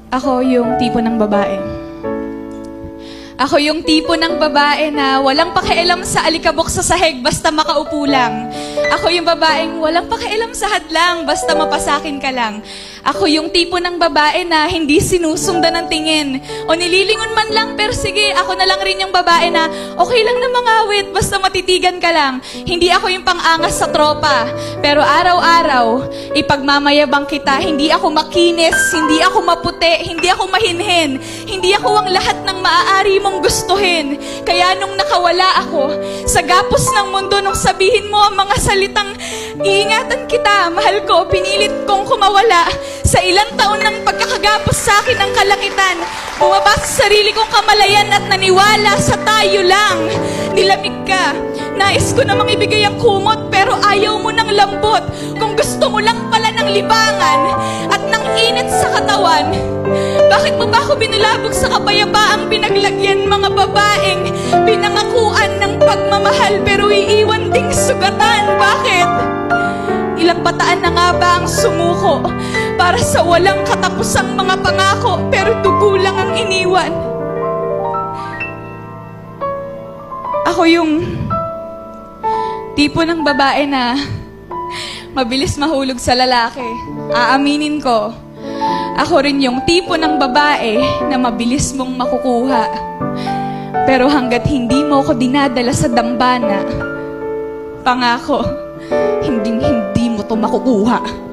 Ako yung tipo ng babae. Ako yung tipo ng babae na walang pakialam sa alikabok sa sahig basta makaupo lang. Ako yung babaeng walang pakialam sa hadlang basta mapasakin ka lang. Ako yung tipo ng babae na hindi sinusundan ng tingin o nililingon man lang, pero sige, ako na lang rin yung babae na okay lang na mangawit basta matitigan ka lang. Hindi ako yung pang-angas sa tropa, pero araw-araw ipagmamayabang kita. Hindi ako makinis, hindi ako maputi, hindi ako mahinhin, hindi ako ang lahat ng maaari mong gustuhin. Kaya nung nakawala ako sa gapos ng mundo, nung sabihin mo ang mga salitang iingatan kita, mahal ko, pinilit kong kumawala. Sa ilang taon ng pagkakagapos sa akin ng kalangitan, bumaba sa sarili kong kamalayan at naniwala sa tayo lang. Nilamig ka. Nais ko namang ibigay ang kumot, pero ayaw mo ng lambot. Kung gusto mo lang pala ng libangan at ng init sa katawan, bakit mo ba ako binulabog sa kapayapaang pinaglagyan, mga babaeng pinangakuan ng pagmamahal pero iiwan ding sugatan? Bakit? Ilang bataan na nga ba ang sumuko para sa walang katapusang mga pangako, pero dugo lang ang iniwan? Ako yung tipo ng babae na mabilis mahulog sa lalaki. Aaminin ko, ako rin yung tipo ng babae na mabilis mong makukuha. Pero hanggat hindi mo ko dinadala sa dambana, pangako, hindi mo to makukuha.